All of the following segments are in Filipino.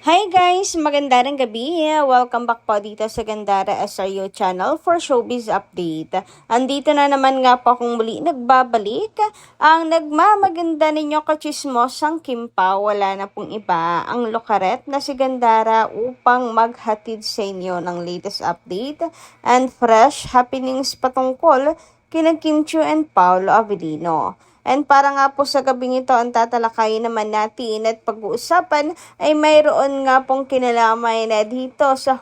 Hi guys! Magandang gabi! Welcome back po dito sa Gandara SRU channel for Showbiz Update. Andito na naman nga po akong muli nagbabalik. Ang nagmamaganda ninyo kachismosang Kim Pao, wala na pong iba ang lokaret na si Gandara upang maghatid sa inyo ng latest update and fresh happenings patungkol kina Kim Chiu and Paolo Avellino. And para nga po sa gabing ito, ang tatalakayin naman natin at pag-uusapan ay mayroon nga pong kinalaman na dito sa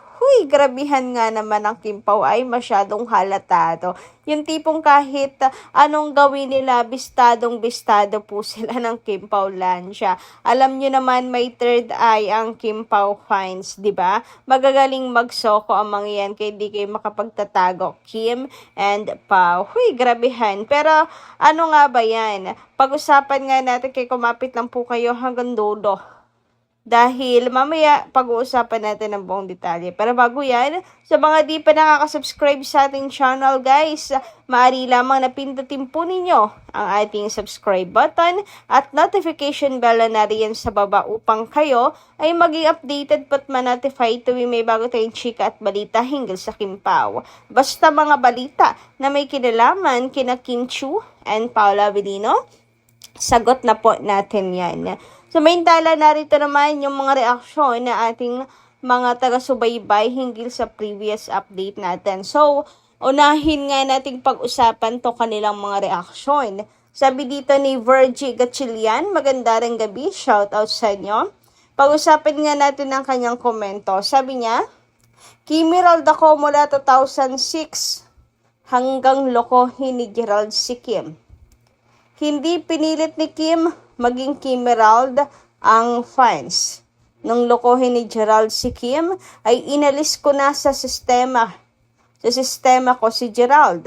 grabihan nga naman ng Kim Pao ay masyadong halatado. Yung tipong kahit anong gawin nila, bistadong-bistado po sila ng Kim Pao Lancia. Alam nyo naman may third eye ang Kim Pao fans, di ba? Magagaling magsoko ang mga yan kaya di kayo makapagtatago. Kim and Pao. Grabihan. Pero ano nga ba yan? Pag-usapan nga natin kay kumapit lang po kayo hanggang dulo. Dahil mamaya pag-uusapan natin ng buong detalye. Pero bago yan, sa mga di pa nakaka-subscribe sa ating channel guys, maaari lamang na pindutin po ninyo ang ating subscribe button at notification bell na riyan sa baba upang kayo ay maging updated pat ma-notify tuwing may bago tayong chika at balita hinggil sa Kim Pao. Basta mga balita na may kinalaman kina Kim Chiu and Paolo Avellino, sagot na po natin yan. So, maintala narito naman yung mga reaksyon na ating mga taga-subaybay hinggil sa previous update natin. So, unahin nga nating pag-usapan to kanilang mga reaksyon. Sabi dito ni Virgie Gatchilian, maganda rin gabi, shout out sa inyo. Pag-usapan nga natin ang kanyang komento. Sabi niya, Kimirald ako mula 2006 hanggang lokohin ni Gerald si Kim. Hindi pinilit ni Kim maging Kimirald ang fans. Nung lokohin ni Gerald si Kim, ay inalis ko na sa sistema. Sa sistema ko si Gerald.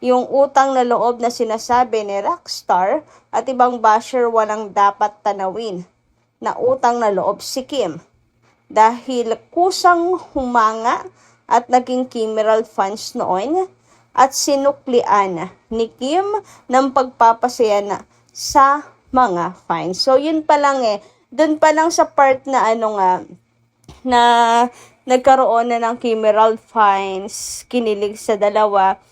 Yung utang na loob na sinasabi ni Rockstar at ibang basher walang dapat tanawin na utang na loob si Kim. Dahil kusang humanga at naging Kimirald fans noon at sinuklian ni Kim ng pagpapasaya na sa mga fans. So, yun pa lang dun pa lang sa part na na nagkaroon na ng Kimirald fans, kinilig sa dalawa,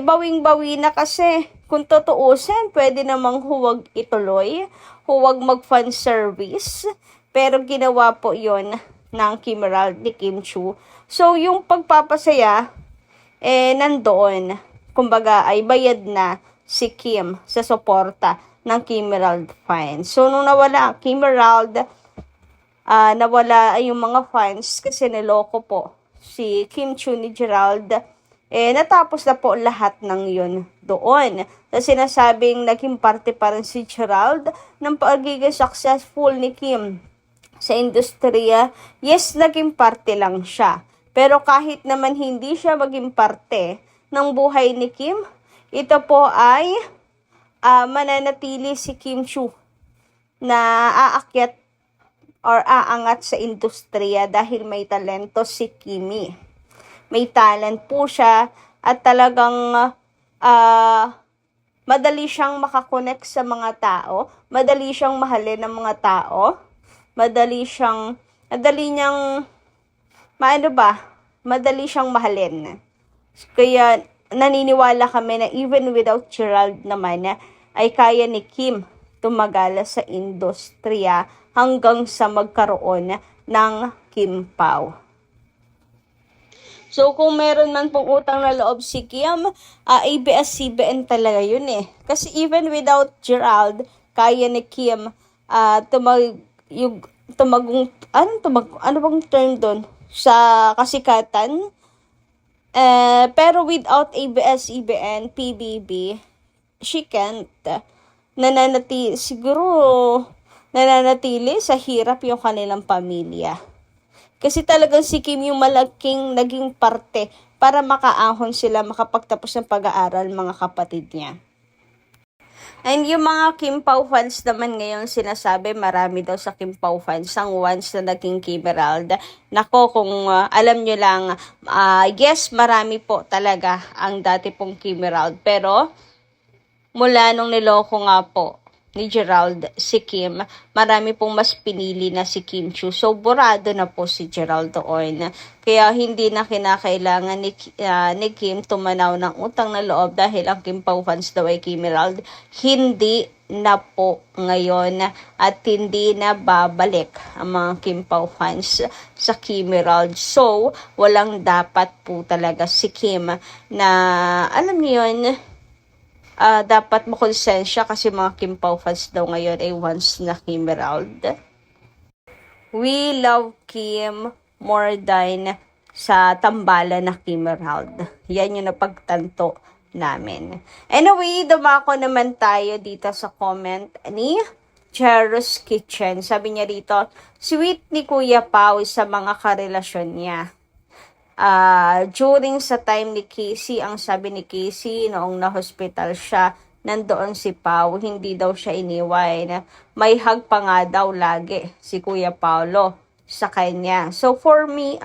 bawing-bawi na kasi. Kung tutuusin, pwede namang huwag ituloy, huwag mag-fan service, pero ginawa po yon ng Kimirald ni Kim Chiu. So, yung pagpapasaya, nandoon. Kumbaga, ay bayad na si Kim sa suporta ng Kimirald fans. So, nung nawala Kimirald, nawala yung mga fans kasi niloko po si Kim Chiu ni Gerald. Natapos na po lahat ng yun doon. Sa sinasabing naging parte pa rin si Gerald ng pagiging successful ni Kim sa industriya. Yes, naging parte lang siya. Pero kahit naman hindi siya maging parte ng buhay ni Kim, ito po ay mananatili si Kim Chiu na aakyat or aangat sa industriya dahil may talento si Kimi. May talent po siya at talagang madali siyang makakonect sa mga tao, madali siyang mahalin ng mga tao, madali siyang mahalin. Kaya naniniwala kami na even without Gerald naman ay kaya ni Kim tumagal sa industriya hanggang sa magkaroon ng Kim Pao. So, kung meron man pong utang na loob si Kim, ABS-CBN talaga yun Kasi even without Gerald, kaya ni Kim ano bang term doon? Sa kasikatan. Pero without ABS-CBN, PBB, she can't. Nananatili sa hirap yung kanilang pamilya. Kasi talagang si Kim yung malaking naging parte para makaahon sila makapagtapos ng pag-aaral mga kapatid niya. And yung mga Kim Pao fans naman ngayon sinasabi marami daw sa Kim Pao fans ang once na naging Kimirald. Nako, kung alam nyo lang, yes, marami po talaga ang dati pong Kimirald. Pero mula nung niloko nga po ni Gerald si Kim, marami pong mas pinili na si Kim Chiu. So, burado na po si Gerald doon. Kaya hindi na kinakailangan ni Kim tumanaw ng utang na loob dahil ang Kim Pao fans daw ay Kim Gerald. Hindi na po ngayon at hindi na babalik ang mga Kim Pao fans sa Kim Gerald. So, walang dapat po talaga si Kim na, alam niyo yun, dapat makonsensya kasi mga Kim Pao fans daw ngayon ay once na Kim Gerald. We love Kim more than sa tambalan na Kim Gerald. Yan yung napagtanto namin. Anyway, dumako naman tayo dito sa comment ni Chero's Kitchen. Sabi niya dito, sweet ni Kuya Pao sa mga karelasyon niya. During sa time ni Casey, ang sabi ni Casey, noong na-hospital siya, nandoon si Pao, hindi daw siya iniwan. May hug pa nga daw lagi si Kuya Paolo sa kanya. So for me,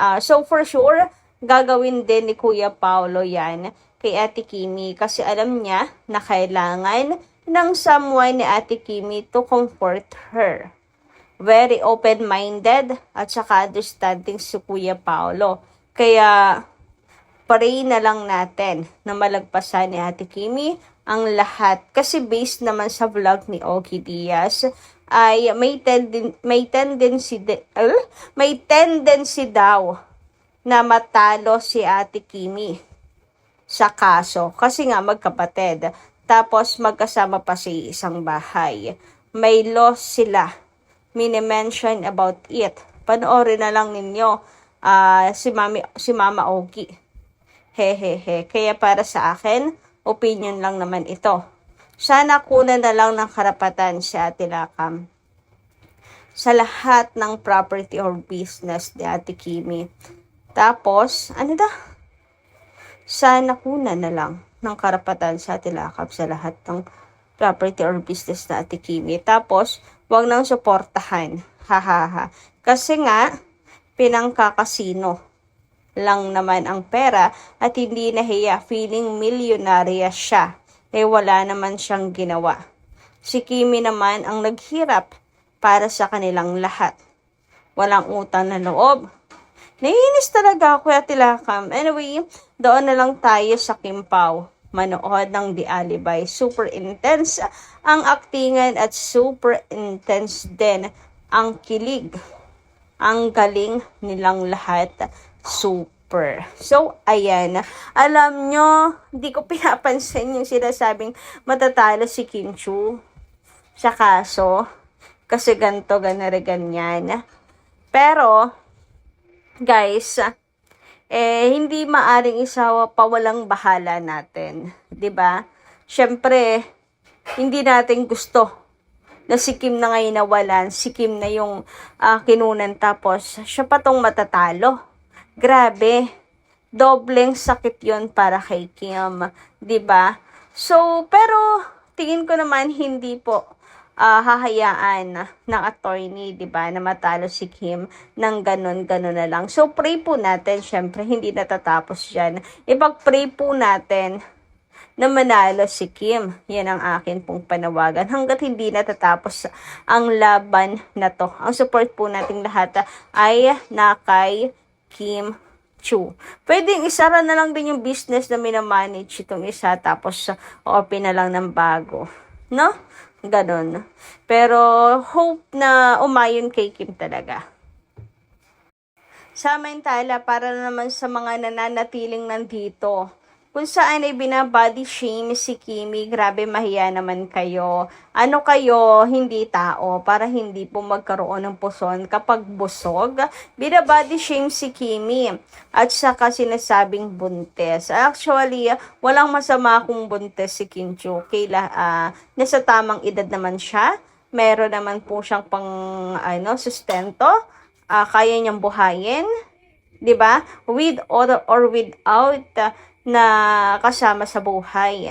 for sure, gagawin din ni Kuya Paolo yan kay Ate Kimi kasi alam niya na kailangan ng someone ni Ate Kimi to comfort her. Very open-minded at saka understanding si Kuya Paolo. Kaya pray na lang natin na malagpasan ni Ate Kimi ang lahat. Kasi based naman sa vlog ni Ogie Diaz, ay may tendency daw na matalo si Ate Kimi sa kaso. Kasi nga magkapatid. Tapos magkasama pa sa isang bahay. May loss sila. Mini-mention about it. Panoorin na lang ninyo si Mama Ogie. Hehehe. Kaya para sa akin, opinion lang naman ito. Sana kunan na lang ng karapatan si Ate Lakam sa lahat ng property or business ni Ate Kimi. Tapos, sana kunan na lang ng karapatan sa Ate Lakam sa lahat ng property or business na Ate Kimi. Tapos, wag nang suportahan. Hahaha. Kasi nga, pinangkakasino lang naman ang pera at hindi nahiya, feeling milyonarya siya. Wala naman siyang ginawa. Si Kimi naman ang naghirap para sa kanilang lahat. Walang utang na loob. Naiinis talaga ako, Ate Lakam. Anyway, doon na lang tayo sa Kim Pao. Manood ng The Alibi. Super intense ang aktingan at super intense din ang kilig. Ang galing nilang lahat. Super. So, ayan. Alam nyo, hindi ko pinapansin yung sinasabing matatalo si Kim Chiu sa kaso. Kasi ganto, ganyan. Pero, guys, hindi maaring isawa pa walang bahala natin. 'Di ba? Syempre, hindi natin gusto na si Kim na ngayon nawalan, si Kim na yung kinunan tapos siya pa tong matatalo. Grabe. Dobleng sakit yon para kay Kim. 'Di ba? So, pero tingin ko naman hindi po hahayaan ng attorney, 'di ba, na matalo si Kim ng ganun na lang. So pray po natin, syempre hindi natatapos diyan. Ipag-pray po natin na manalo si Kim. Yan ang akin pong panawagan hangga't hindi natatapos ang laban na to. Ang support po nating lahat ay na kay Kim Chiu. Pwedeng isara na lang din yung business na minamanage itong isa tapos open na lang ng bago. No? Ganon. Pero hope na umayon kay Kim talaga. Samantala, para naman sa mga nananatiling nandito, kung saan ay binabody shame si Kimi, grabe mahiya naman kayo. Ano kayo, hindi tao, para hindi po magkaroon ng puson kapag busog. Binabody shame si Kimi at saka sinasabing buntes. Actually, walang masama kung buntes si Kim Chiu. Nasa tamang edad naman siya. Meron naman po siyang sustento. Kaya niyang buhayin. 'Di ba? With or without na kasama sa buhay.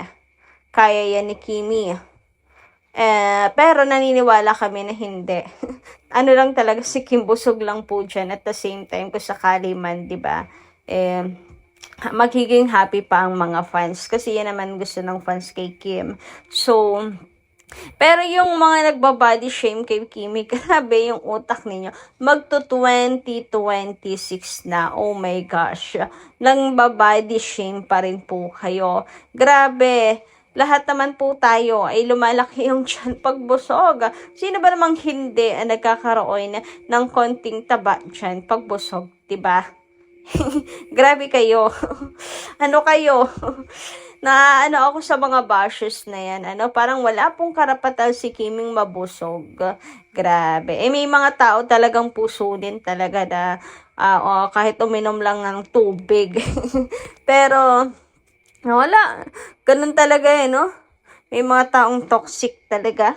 Kaya yan ni Kimi. Pero naniniwala kami na hindi. Ano lang talaga si Kim, busog lang po dyan. At the same time, kung sakali man, di ba, magiging happy pa ang mga fans. Kasi yan naman gusto ng fans kay Kim. So, Pero yung mga nagbabody shame kay Kimi, grabe yung utak ninyo. Magto 2026 na. Oh my gosh. Nang babody shame pa rin po kayo. Grabe. Lahat naman po tayo ay lumalaki yung tiyan pagbusog. Sino ba namang hindi ang nagkakaroon ng konting taba tiyan pagbusog, 'di ba? Grabe kayo. Ano kayo? Na ano ako sa mga bashers na yan. Ano, parang wala pong karapatan si Kiming mabusog. Grabe. Eh, may mga tao talagang puso din talaga na kahit uminom lang ng tubig. Pero, wala. Ganun talaga eh, no? May mga taong toxic talaga.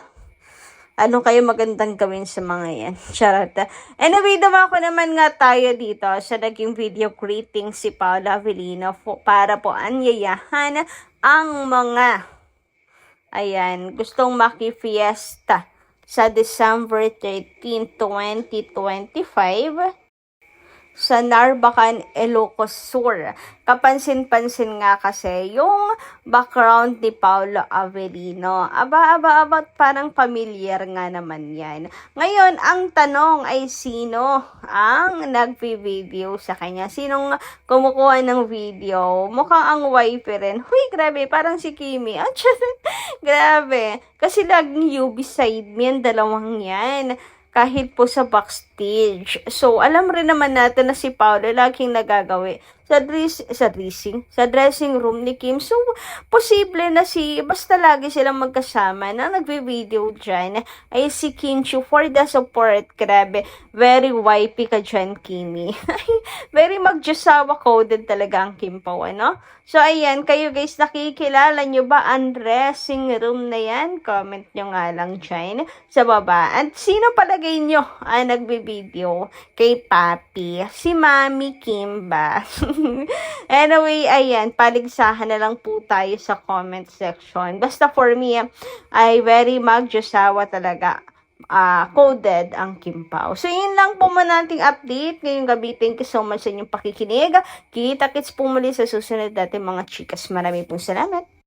Ano kayo magandang gawin sa mga yan? Charot. Anyway, dumako naman nga tayo dito sa naging video greeting si Paula Avellino para po anyayahan ang mga gustong makifiesta sa December 13, 2025 sa Narbacan, Ilocos Sur. Kapansin-pansin nga kasi yung background ni Paula Avellino. Aba, parang familiar nga naman yan. Ngayon, ang tanong ay sino ang nagpi-video sa kanya? Sinong kumukuha ng video? Mukhang ang wife rin. Huy, grabe, parang si Kimi. Grabe. Kasi laging UB side me, ang dalawang yan kahit po sa backstage. So, alam rin naman natin na si Paolo laging nagagawi sa dressing room ni Kim. So, posible na basta lagi silang magkasama na nagbe-video dyan, ay si Kim Chiu for the support. Grabe, very wifey ka dyan, Kimi. Very magjusawa coded talaga ang Kim Pao, ano? So, ayan, kayo guys, nakikilala nyo ba ang dressing room na yan? Comment nyo nga lang dyan sa baba. At sino palagay nyo ang nagbe-video kay Papi? Si Mami Kim ba? Anyway, ayan, paligsahan na lang po tayo sa comment section. Basta for me, ay very magjusawa talaga. Coded ang Kim Pao. So, yun lang po muna nating update ngayong gabi. Thank you so much sa inyong pakikinig. Kita-kits po muli sa susunod natin mga chikas. Maraming pong salamat.